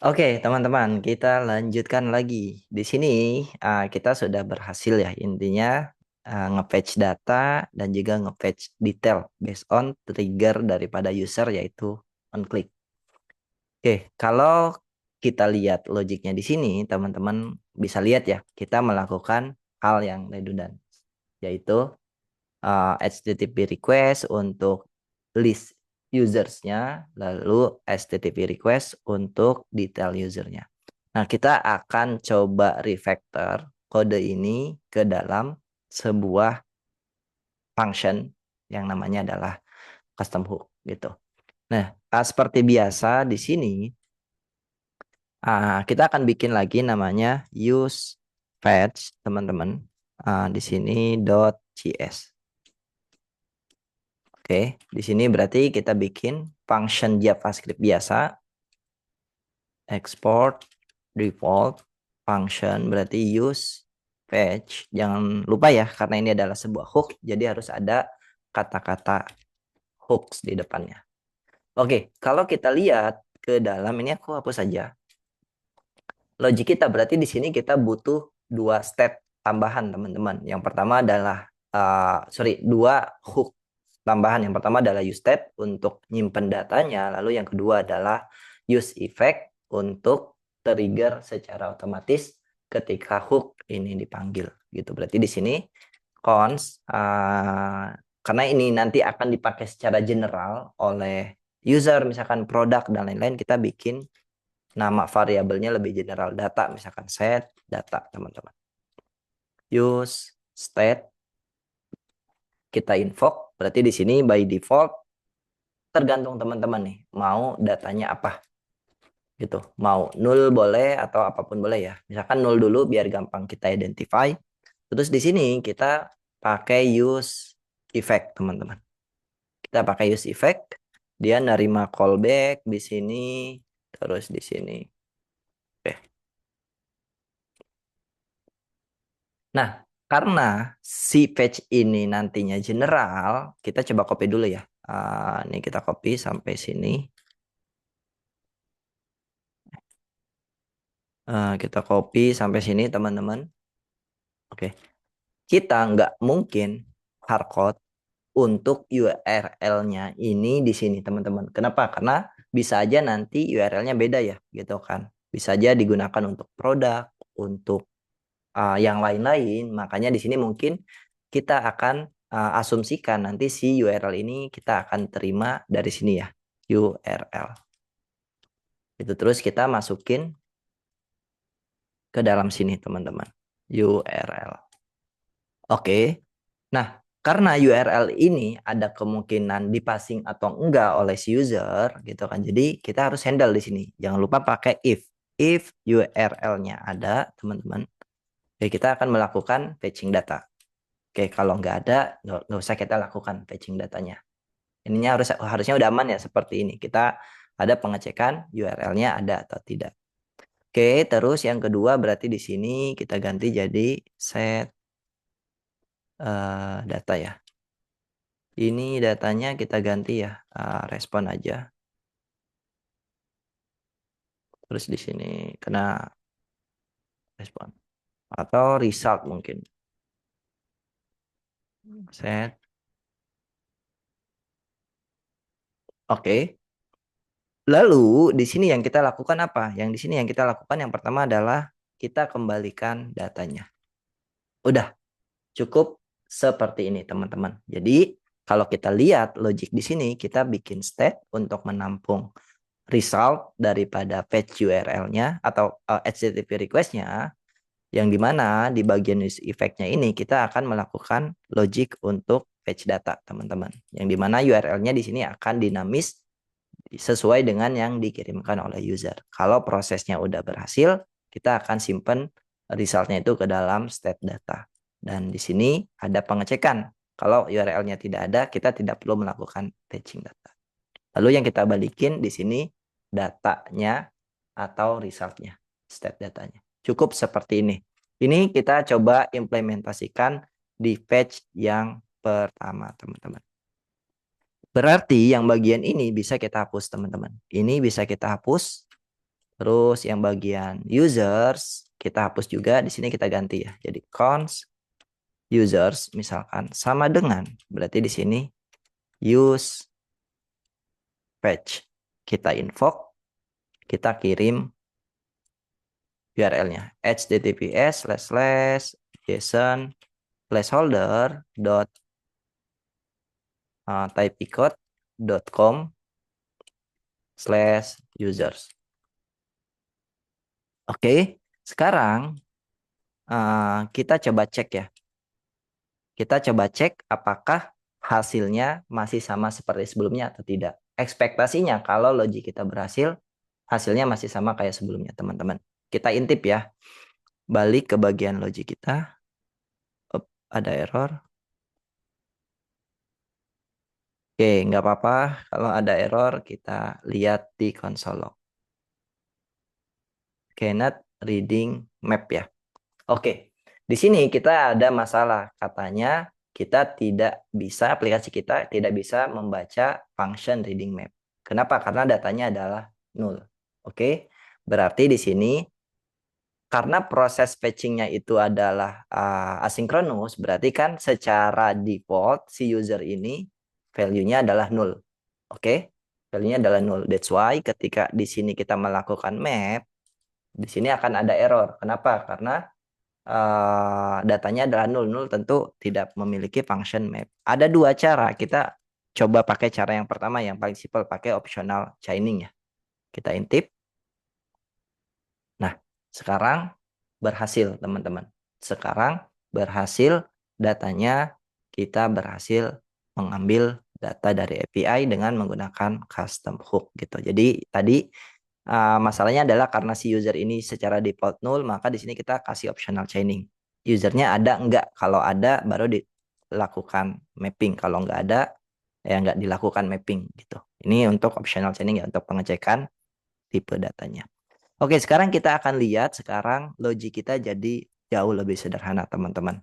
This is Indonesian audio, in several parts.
Oke, teman-teman, kita lanjutkan lagi. Di sini kita sudah berhasil ya intinya nge-fetch data dan juga nge-fetch detail based on trigger daripada user yaitu on click. Oke, kalau kita lihat logiknya di sini, teman-teman bisa lihat ya, kita melakukan hal yang redundant, yaitu HTTP request untuk list usersnya, lalu HTTP request untuk detail usernya. Nah, kita akan coba refactor kode ini ke dalam sebuah function yang namanya adalah custom hook gitu. Nah, seperti biasa di sini kita akan bikin lagi namanya use fetch teman-teman. Di sini .js. Oke, di sini berarti kita bikin function JavaScript biasa, export default function berarti use fetch. Jangan lupa ya, karena ini adalah sebuah hook, jadi harus ada kata-kata hooks di depannya. Oke, kalau kita lihat ke dalam ini aku hapus saja. Logik kita berarti di sini kita butuh dua step tambahan teman-teman. Yang pertama adalah dua hook tambahan. Yang pertama adalah use state untuk nyimpen datanya, lalu yang kedua adalah use effect untuk trigger secara otomatis ketika hook ini dipanggil gitu. Berarti di sini cons karena ini nanti akan dipakai secara general oleh user misalkan produk dan lain-lain, kita bikin nama variabelnya lebih general, data misalkan set data teman-teman. Use state kita invoke, berarti di sini by default tergantung teman-teman nih mau datanya apa gitu. Mau null boleh atau apapun boleh ya. Misalkan null dulu biar gampang kita identify. Terus di sini kita pakai use effect teman-teman. Kita pakai use effect, dia nerima callback di sini, terus di sini. Oke. Nah, karena si patch ini nantinya general, kita coba copy dulu ya. Ini kita copy sampai sini. Kita copy sampai sini teman-teman. Oke, kita nggak mungkin hardcode untuk URL-nya ini di sini teman-teman. Kenapa? Karena bisa aja nanti URL-nya beda ya, gitu kan. Bisa aja digunakan untuk produk, untuk yang lain-lain. Makanya di sini mungkin kita akan asumsikan nanti si URL ini kita akan terima dari sini ya, URL. Itu terus kita masukin ke dalam sini teman-teman, URL. Oke. Nah, karena URL ini ada kemungkinan dipassing atau enggak oleh si user gitu kan. Jadi kita harus handle di sini. Jangan lupa pakai if. If URL-nya ada, teman-teman. Oke, kita akan melakukan fetching data. Oke, kalau nggak ada, nggak usah kita lakukan fetching datanya. Ininya harusnya udah aman ya seperti ini. Kita ada pengecekan URL-nya ada atau tidak. Oke, terus yang kedua berarti di sini kita ganti jadi set data ya. Ini datanya kita ganti ya, respon aja. Terus di sini kena respon atau result mungkin. Set. Oke. Lalu di sini yang kita lakukan apa? Yang di sini yang kita lakukan yang pertama adalah kita kembalikan datanya. Udah cukup seperti ini teman-teman. Jadi kalau kita lihat logik di sini kita bikin state untuk menampung result daripada fetch URL-nya atau HTTP request-nya, yang dimana di bagian use effect-nya ini kita akan melakukan logic untuk fetch data teman-teman. Yang dimana URL-nya di sini akan dinamis sesuai dengan yang dikirimkan oleh user. Kalau prosesnya udah berhasil, kita akan simpan resultnya itu ke dalam state data. Dan di sini ada pengecekan. Kalau URL-nya tidak ada, kita tidak perlu melakukan fetching data. Lalu yang kita balikin di sini datanya atau resultnya, state datanya. Cukup seperti ini. Ini kita coba implementasikan di patch yang pertama, teman-teman. Berarti yang bagian ini bisa kita hapus, teman-teman. Ini bisa kita hapus. Terus yang bagian users kita hapus juga. Di sini kita ganti ya. Jadi const users misalkan sama dengan, berarti di sini use page. Kita invoke, kita kirim URL-nya https://json placeholder dot typicode.com/users. Oke, sekarang kita coba cek ya. Kita coba cek apakah hasilnya masih sama seperti sebelumnya atau tidak. Ekspektasinya kalau logik kita berhasil, hasilnya masih sama kayak sebelumnya, teman-teman. Kita intip ya. Balik ke bagian logik kita. Ada error. Oke, nggak apa-apa. Kalau ada error, kita lihat di konsol log. Cannot reading map ya. Oke, di sini kita ada masalah. Katanya kita tidak bisa, aplikasi kita tidak bisa membaca function reading map. Kenapa? Karena datanya adalah null. Oke, berarti di sini karena proses fetchingnya itu adalah asinkronus, berarti kan secara default si user ini value-nya adalah null. Oke, value-nya adalah null. That's why ketika di sini kita melakukan map, di sini akan ada error. Kenapa? Karena datanya adalah null. Null tentu tidak memiliki function map. Ada dua cara. Kita coba pakai cara yang pertama, yang paling simpel, pakai optional chaining ya. Kita intip. Nah, sekarang berhasil teman-teman. Sekarang berhasil, datanya kita berhasil mengambil data dari API dengan menggunakan custom hook gitu. Jadi tadi masalahnya adalah karena si user ini secara default null, maka di sini kita kasih optional chaining. Usernya ada enggak? Kalau ada baru dilakukan mapping. Kalau enggak ada ya enggak dilakukan mapping gitu. Ini untuk optional chaining ya, untuk pengecekan tipe datanya. Oke, sekarang kita akan lihat sekarang logik kita jadi jauh lebih sederhana, teman-teman.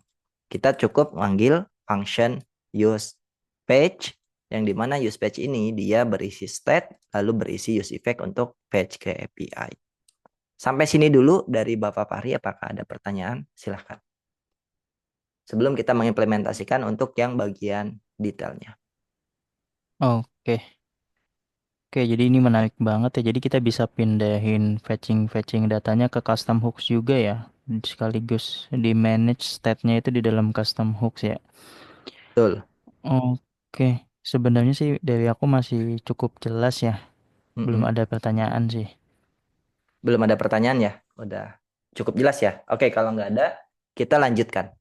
Kita cukup manggil function use page, yang dimana use page ini dia berisi state, lalu berisi use effect untuk page ke API. Sampai sini dulu dari Bapak Fahri, apakah ada pertanyaan? Silahkan. Sebelum kita mengimplementasikan untuk yang bagian detailnya. Oke. Oke, jadi ini menarik banget ya. Jadi kita bisa pindahin fetching datanya ke custom hooks juga ya. Sekaligus di manage state-nya itu di dalam custom hooks ya. Betul. Oke, sebenarnya sih dari aku masih cukup jelas ya. Belum Mm-mm. ada pertanyaan sih. Belum ada pertanyaan ya? Udah cukup jelas ya? Oke, kalau nggak ada, kita lanjutkan.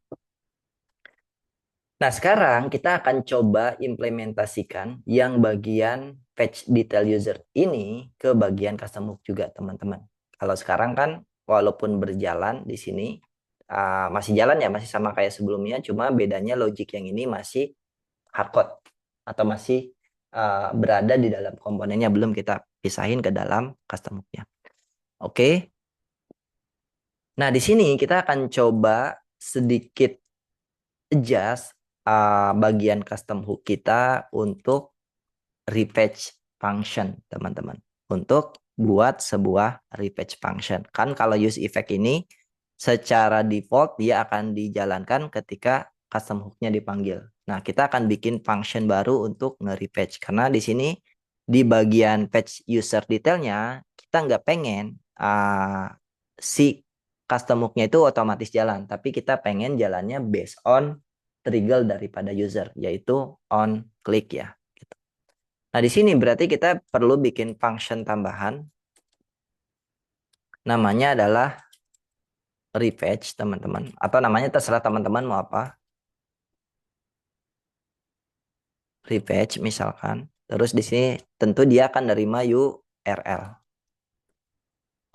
Nah, sekarang kita akan coba implementasikan yang bagian fetch detail user ini ke bagian custom hook juga, teman-teman. Kalau sekarang kan, walaupun berjalan di sini, masih jalan ya, masih sama kayak sebelumnya, cuma bedanya logic yang ini masih hardcode atau masih berada di dalam komponennya, belum kita pisahin ke dalam custom hook-nya. Oke. Nah, di sini kita akan coba sedikit adjust bagian custom hook kita untuk refetch function, teman-teman. Untuk buat sebuah refetch function. Kan kalau use effect ini secara default dia akan dijalankan ketika custom hook-nya dipanggil. Nah, kita akan bikin function baru untuk nge-refetch. Karena di sini di bagian fetch user detailnya kita nggak pengen si custom hook-nya itu otomatis jalan. Tapi kita pengen jalannya based on trigger daripada user, yaitu on click ya. Nah, di sini berarti kita perlu bikin function tambahan. Namanya adalah refetch, teman-teman. Atau namanya terserah teman-teman mau apa. Refetch misalkan. Terus di sini tentu dia akan nerima URL.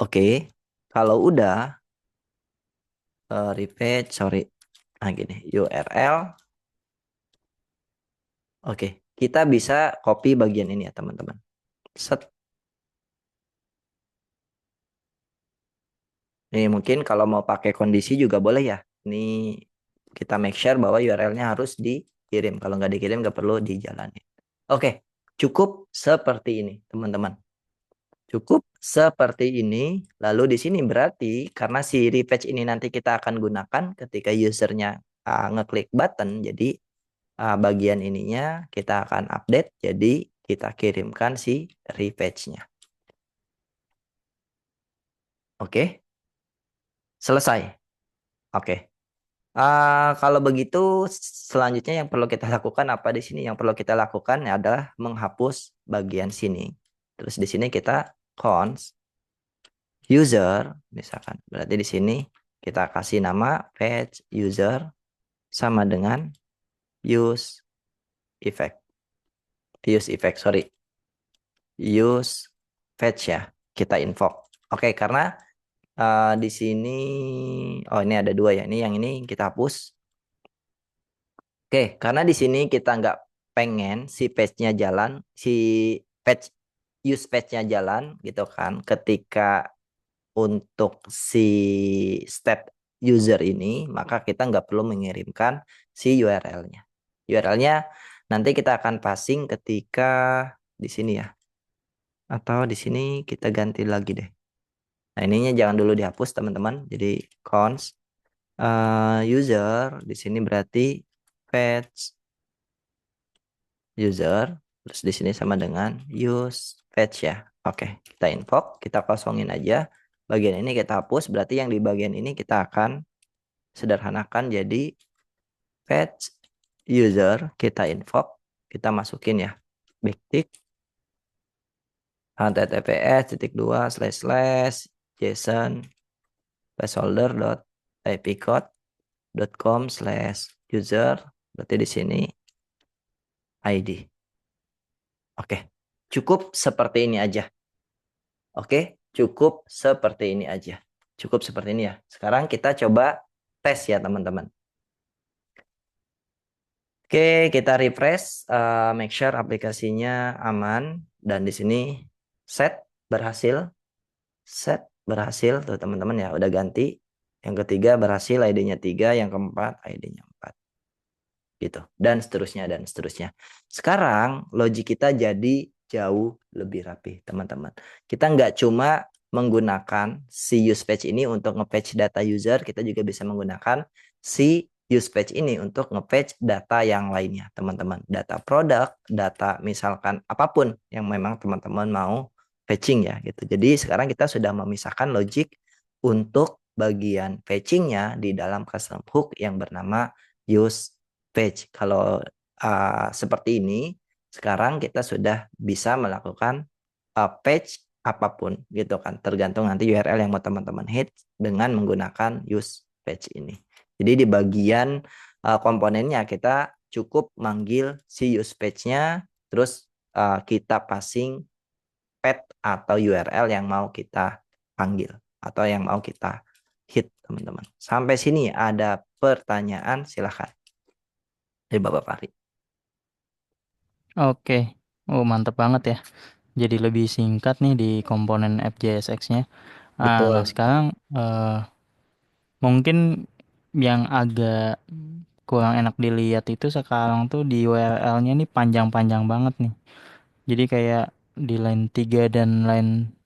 Oke. Kalau udah refetch, sorry. Nah, gini, URL. Oke. Kita bisa copy bagian ini ya, teman-teman. Set. Ini mungkin kalau mau pakai kondisi juga boleh ya. Ini kita make sure bahwa URL-nya harus dikirim. Kalau nggak dikirim nggak perlu dijalani. Oke, cukup seperti ini teman-teman. Cukup seperti ini. Lalu di sini berarti karena si refetch ini nanti kita akan gunakan ketika usernya ngeklik button. Jadi bagian ininya kita akan update. Jadi kita kirimkan si refetch-nya. Oke, selesai. Oke. Kalau begitu selanjutnya yang perlu kita lakukan apa di sini? Yang perlu kita lakukan adalah menghapus bagian sini. Terus di sini kita cons user misalkan. Berarti di sini kita kasih nama page user sama dengan use effect. Use effect, sorry. Use fetch ya. Kita invoke. Oke, karena di sini oh ini ada dua ya. Ini yang ini kita hapus. Oke, karena di sini kita nggak pengen si page-nya jalan, si page use page-nya jalan gitu kan. Ketika untuk si step user ini, maka kita nggak perlu mengirimkan si URL-nya. URL-nya nanti kita akan passing ketika di sini ya. Atau di sini kita ganti lagi deh. Nah, ininya jangan dulu dihapus teman-teman. Jadi cons user di sini berarti page user terus di sini sama dengan use page ya. Oke, kita invoke, kita kosongin aja. Bagian ini kita hapus, berarti yang di bagian ini kita akan sederhanakan jadi page user, kita invoke, kita masukin ya. Backtick https titik dua slash slash json placeholder dot ipcode dot com slash user, berarti di sini ID. Oke, cukup seperti ini aja. Oke, cukup seperti ini aja. Cukup seperti ini ya. Sekarang kita coba tes ya teman-teman. Oke, kita refresh, make sure aplikasinya aman. Dan di sini set berhasil tuh teman-teman ya. Udah ganti. Yang ketiga berhasil, ID-nya 3. Yang keempat, ID-nya 4. Gitu. Dan seterusnya, dan seterusnya. Sekarang logik kita jadi jauh lebih rapi, teman-teman. Kita nggak cuma menggunakan si use page ini untuk nge-patch data user, kita juga bisa menggunakan si use page ini untuk nge-patch data yang lainnya, teman-teman. Data produk, data misalkan apapun yang memang teman-teman mau patching ya, gitu. Jadi sekarang kita sudah memisahkan logik untuk bagian patchingnya di dalam custom hook yang bernama use page. Kalau seperti ini, sekarang kita sudah bisa melakukan page apapun gitu kan. Tergantung nanti URL yang mau teman-teman hit dengan menggunakan use page ini. Jadi di bagian komponennya kita cukup manggil si use page-nya, terus kita passing path atau URL yang mau kita panggil atau yang mau kita hit teman-teman. Sampai sini ada pertanyaan, silahkan dari Bapak Fahri. Oke. Oh, mantep banget ya. Jadi lebih singkat nih di komponen FJSX-nya. Nah, Betul, sekarang mungkin yang agak kurang enak dilihat itu sekarang tuh di URL-nya nih panjang-panjang banget nih. Jadi kayak di line 3 dan line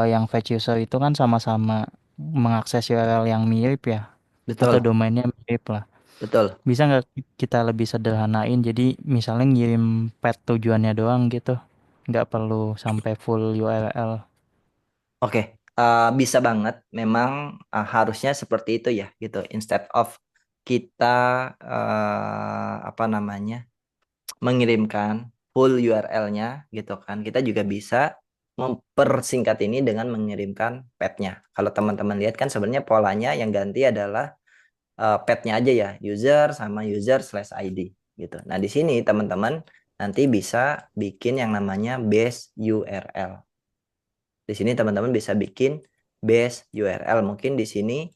yang fetch user itu kan sama-sama mengakses URL yang mirip ya. Atau betul, domainnya mirip lah. betul. Bisa nggak kita lebih sederhanain? Jadi misalnya ngirim path tujuannya doang gitu. Nggak perlu sampai full URL. Oke, bisa banget. Memang harusnya seperti itu ya, gitu. Instead of kita apa namanya mengirimkan full URL-nya, gitu kan, kita juga bisa mempersingkat ini dengan mengirimkan path-nya. Kalau teman-teman lihat kan sebenarnya polanya yang ganti adalah path-nya aja ya, user sama user slash ID, gitu. Nah di sini teman-teman nanti bisa bikin yang namanya base URL. Di sini teman-teman bisa bikin base URL. Mungkin di sini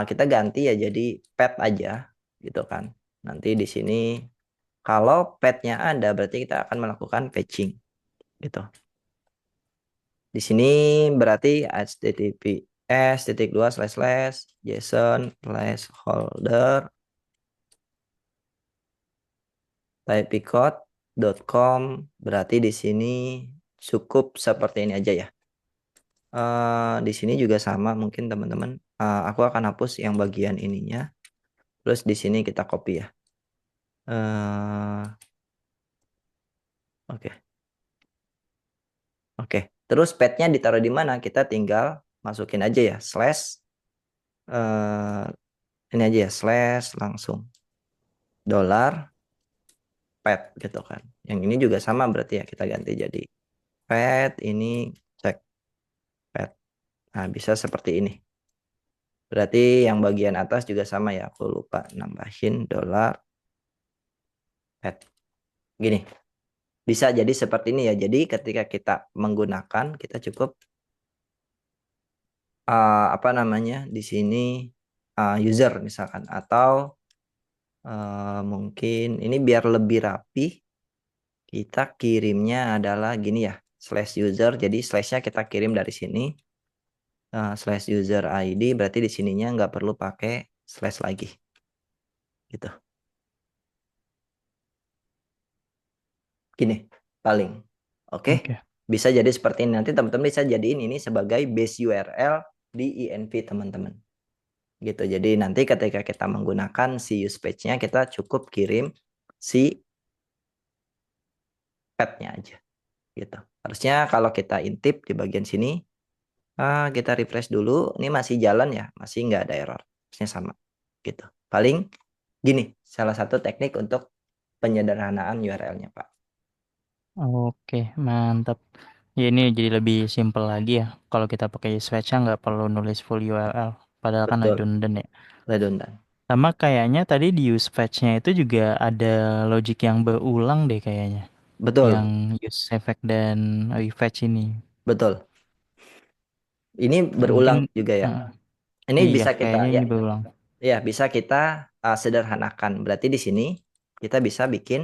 kita ganti ya jadi path aja gitu kan. Nanti di sini kalau path-nya ada berarti kita akan melakukan patching gitu. Di sini berarti https titik dua slash slash json placeholder typecode.com berarti di sini cukup seperti ini aja ya. Di sini juga sama mungkin teman-teman. Aku akan hapus yang bagian ininya. Terus di sini kita copy ya. Eh, oke, oke. Terus petnya ditaruh di mana? Kita tinggal masukin aja ya. Slash. eh, ini aja ya. Slash langsung. Dolar pet gitu kan. Yang ini juga sama berarti ya. Kita ganti jadi pet. Ini cek pet. Nah, bisa seperti ini. Berarti yang bagian atas juga sama ya. Aku lupa nambahin dolar pet. Gini. Bisa jadi seperti ini ya. Jadi ketika kita menggunakan, kita cukup apa namanya di sini user misalkan atau mungkin ini biar lebih rapi, kita kirimnya adalah gini ya, slash user. Jadi slashnya kita kirim dari sini slash user ID. Berarti di sininya nggak perlu pakai slash lagi, gitu. Gini paling, oke. Oke. Bisa jadi seperti ini. Nanti teman-teman bisa jadiin ini sebagai base URL di INV teman-teman. Gitu. Jadi nanti ketika kita menggunakan si use page-nya kita cukup kirim si pet-nya aja gitu. Harusnya kalau kita intip di bagian sini kita refresh dulu, ini masih jalan ya, masih nggak ada error. Harusnya sama gitu. Paling gini, salah satu teknik untuk penyederhanaan URL-nya, Pak. Oke, mantap. Ya ini jadi lebih simpel lagi ya. Kalau kita pakai Swatch nggak perlu nulis full URL. Padahal kan Betul, redundant ya. redundant. Sama kayaknya tadi di use fetch-nya itu juga ada logic yang berulang deh kayaknya. Yang Betul, use effect dan refetch ini. betul. Ini Mungkin berulang juga ya. eh, Ini iya bisa kita kayaknya ya, ini berulang. ya bisa kita sederhanakan. Berarti di sini kita bisa bikin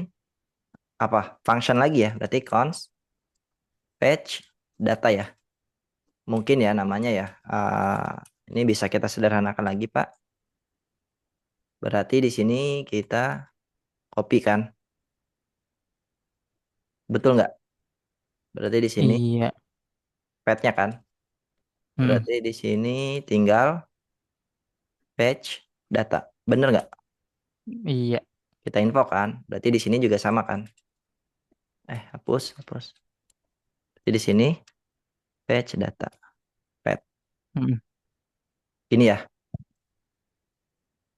apa function lagi ya, berarti const fetch data ya, mungkin ya namanya ya. Ini bisa kita sederhanakan lagi Pak, berarti di sini kita copy kan, betul nggak? Berarti di sini Iya, fetchnya kan, mm, berarti di sini tinggal fetch data, bener nggak? iya, Kita info kan, berarti di sini juga sama kan. Hapus hapus, jadi di sini fetch data pet mm, ini ya.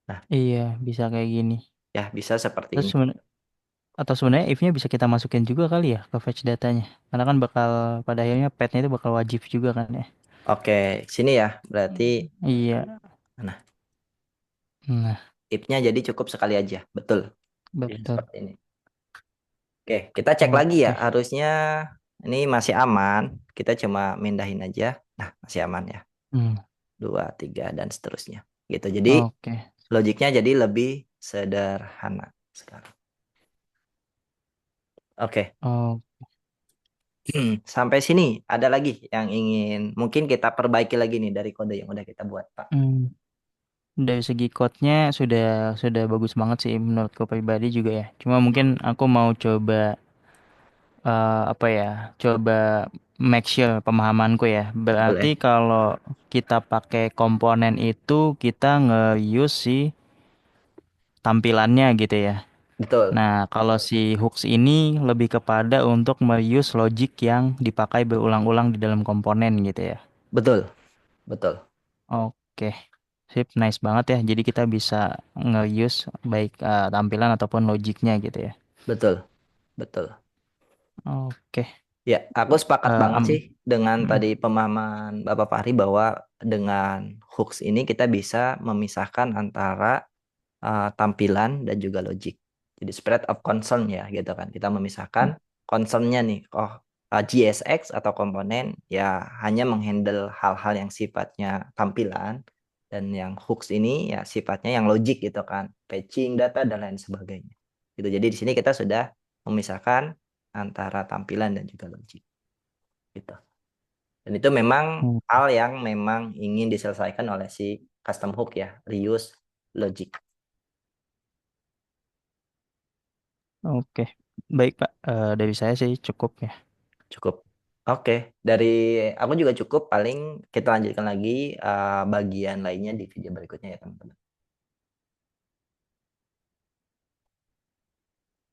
Nah, iya bisa kayak gini. ya bisa seperti Terus ini. atau sebenarnya if-nya bisa kita masukin juga kali ya ke fetch datanya. Karena kan bakal pada akhirnya petnya itu bakal wajib juga kan ya. Oke, sini ya. Berarti Iya, nah, nah if-nya jadi cukup sekali aja. Betul. Jadi betul. seperti ini. Oke, kita cek lagi ya. Oke. Harusnya ini masih aman. Kita cuma mindahin aja. Nah, masih aman ya. Hmm, Dua, tiga, dan seterusnya. Gitu. Jadi oke. logiknya jadi lebih sederhana sekarang. Oke. Oh, Sampai sini ada lagi yang ingin mungkin kita perbaiki lagi nih dari kode yang udah kita buat, Pak. hmm. Dari segi code-nya sudah bagus banget sih menurutku pribadi juga ya. Cuma mungkin aku mau coba apa ya? Coba make sure pemahamanku ya. Berarti Boleh. kalau kita pakai komponen itu kita nge-use si tampilannya gitu ya. Betul. Nah, kalau si hooks ini lebih kepada untuk me-use logic yang dipakai berulang-ulang di dalam komponen gitu ya. Betul. Betul. Oke, sip, nice banget ya. Jadi kita bisa nge-use baik tampilan ataupun logiknya gitu ya. Betul. Betul. Oke, Ya, aku sepakat banget sih dengan mm, tadi pemahaman Bapak Fahri bahwa dengan hooks ini kita bisa memisahkan antara tampilan dan juga logik. Jadi spread of concern ya gitu kan. Kita memisahkan concernnya nih. Oh, GSX atau komponen ya hanya menghandle hal-hal yang sifatnya tampilan dan yang hooks ini ya sifatnya yang logik gitu kan. Fetching data dan lain sebagainya. Gitu. Jadi di sini kita sudah memisahkan antara tampilan dan juga logik gitu. Dan itu memang mm, hal yang memang ingin diselesaikan oleh si custom hook ya, reuse logic. oke. Baik Pak, dari saya sih cukup ya. Cukup. Oke, dari aku juga cukup. Paling kita lanjutkan lagi bagian lainnya di video berikutnya ya teman-teman.